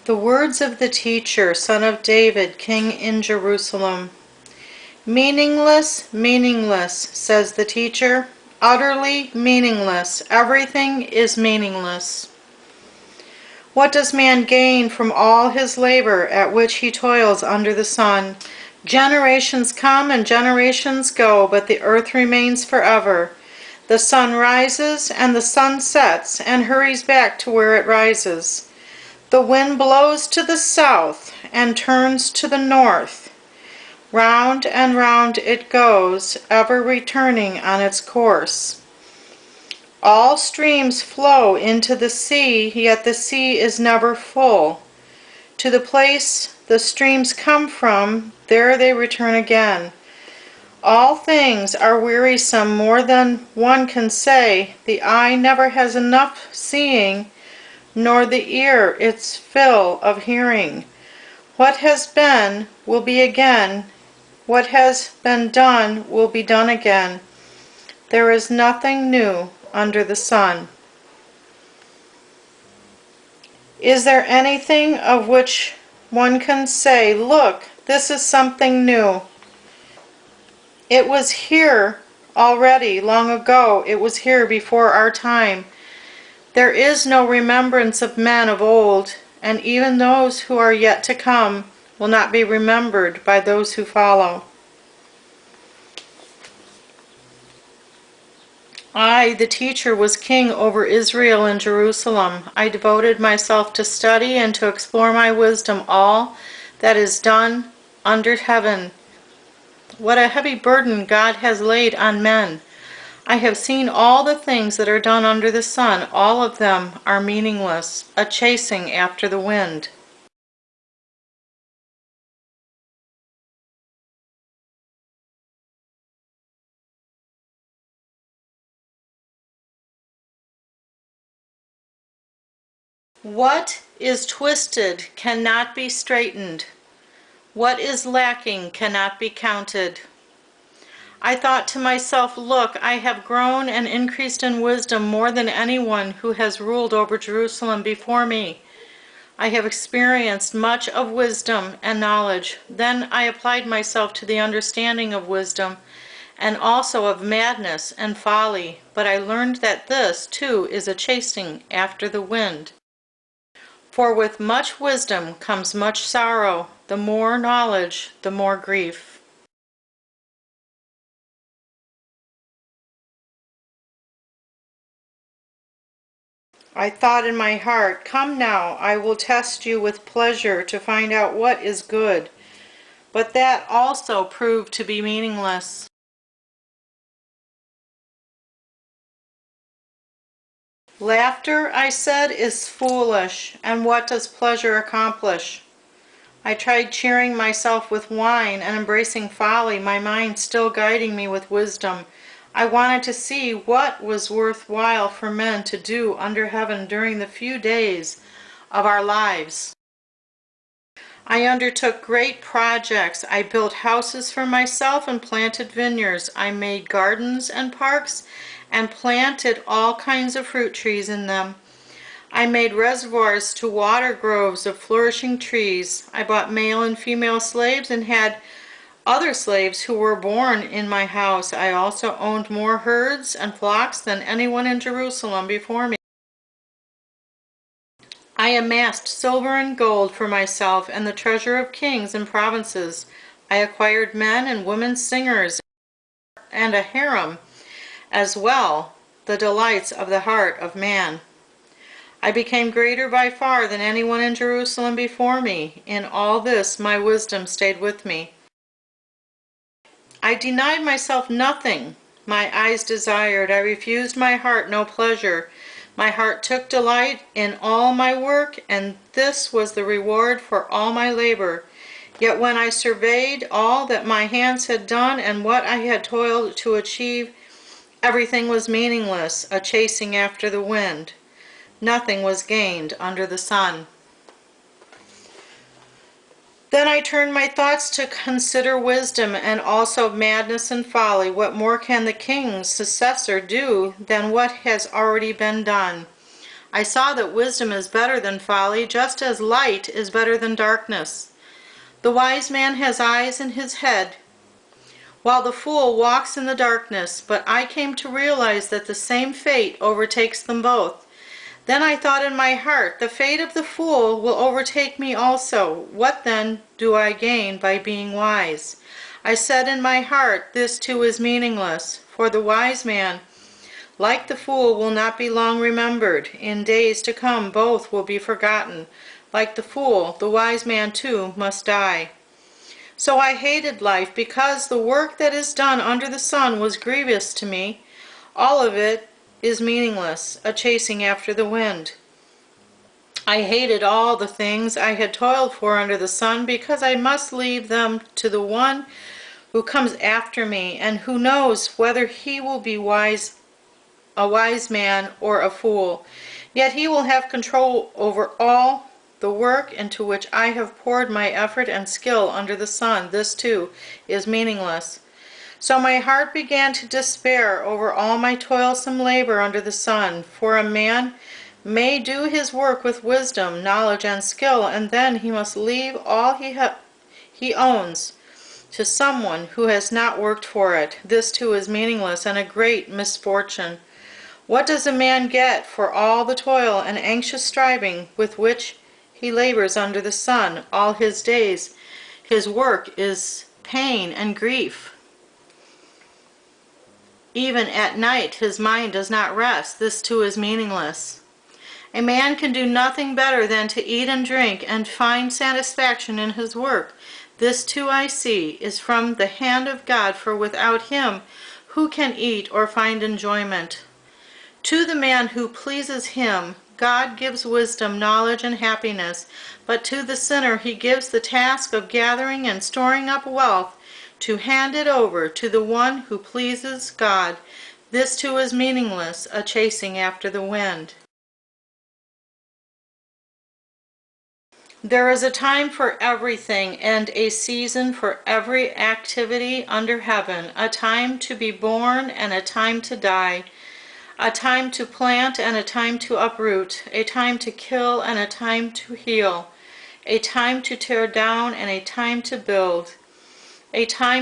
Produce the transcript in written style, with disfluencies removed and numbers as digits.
The words of the teacher, son of David, king in Jerusalem. Meaningless, meaningless, says the teacher. Utterly meaningless. Everything is meaningless. What does man gain from all his labor at which he toils under the sun? Generations come and generations go, but the earth remains forever. The sun rises and the sun sets and hurries back to where it rises. The wind blows to the south and turns to the north. Round and round it goes, ever returning on its course. All streams flow into the sea, yet the sea is never full. To the place the streams come from, there they return again. All things are wearisome more than one can say. The eye never has enough seeing, nor the ear its fill of hearing. What has been will be again. What has been done will be done again. There is nothing new under the sun. Is there anything of which one can say, "Look, this is something new"? It was here already, long ago. It was here before our time. There is no remembrance of men of old, and even those who are yet to come will not be remembered by those who follow. I, the teacher, was king over Israel and Jerusalem. I devoted myself to study and to explore my wisdom all that is done under heaven. What a heavy burden God has laid on men. I have seen all the things that are done under the sun. All of them are meaningless, a chasing after the wind. What is twisted cannot be straightened. What is lacking cannot be counted. I thought to myself, look, I have grown and increased in wisdom more than anyone who has ruled over Jerusalem before me. I have experienced much of wisdom and knowledge. Then I applied myself to the understanding of wisdom and also of madness and folly. But I learned that this, too, is a chasing after the wind. For with much wisdom comes much sorrow. The more knowledge, the more grief. I thought in my heart, come now, I will test you with pleasure to find out what is good. But that also proved to be meaningless. Laughter, I said, is foolish, and what does pleasure accomplish? I tried cheering myself with wine and embracing folly, my mind still guiding me with wisdom. I wanted to see what was worthwhile for men to do under heaven during the few days of our lives. I undertook great projects. I built houses for myself and planted vineyards. I made gardens and parks and planted all kinds of fruit trees in them. I made reservoirs to water groves of flourishing trees. I bought male and female slaves and had other slaves who were born in my house. I also owned more herds and flocks than anyone in Jerusalem before me. I amassed silver and gold for myself and the treasure of kings and provinces. I acquired men and women singers and a harem as well, the delights of the heart of man. I became greater by far than anyone in Jerusalem before me. In all this my wisdom stayed with me. I denied myself nothing my eyes desired. I refused my heart no pleasure. My heart took delight in all my work, and this was the reward for all my labor. Yet when I surveyed all that my hands had done and what I had toiled to achieve, everything was meaningless, a chasing after the wind. Nothing was gained under the sun. Then I turned my thoughts to consider wisdom and also madness and folly. What more can the king's successor do than what has already been done? I saw that wisdom is better than folly, just as light is better than darkness. The wise man has eyes in his head, while the fool walks in the darkness, but I came to realize that the same fate overtakes them both. Then I thought in my heart, the fate of the fool will overtake me also. What then do I gain by being wise? I said in my heart, this too is meaningless, for the wise man, like the fool, will not be long remembered. In days to come both will be forgotten. Like the fool, the wise man too must die. So I hated life, because the work that is done under the sun was grievous to me. All of it is meaningless, a chasing after the wind. I hated all the things I had toiled for under the sun, because I must leave them to the one who comes after me, and who knows whether he will be a wise man or a fool. Yet he will have control over all the work into which I have poured my effort and skill under the sun. This too is meaningless. So my heart began to despair over all my toilsome labor under the sun. For a man may do his work with wisdom, knowledge, and skill, and then he must leave all he owns to someone who has not worked for it. This too is meaningless and a great misfortune. What does a man get for all the toil and anxious striving with which he labors under the sun all his days? His work is pain and grief. Even at night his mind does not rest. This too is meaningless. A man can do nothing better than to eat and drink and find satisfaction in his work. This too I see is from the hand of God, for without him who can eat or find enjoyment? To the man who pleases him, God gives wisdom, knowledge, and happiness, but to the sinner he gives the task of gathering and storing up wealth to hand it over to the one who pleases God. This too is meaningless, a chasing after the wind. There is a time for everything and a season for every activity under heaven, a time to be born and a time to die, a time to plant and a time to uproot, a time to kill and a time to heal, a time to tear down and a time to build, a time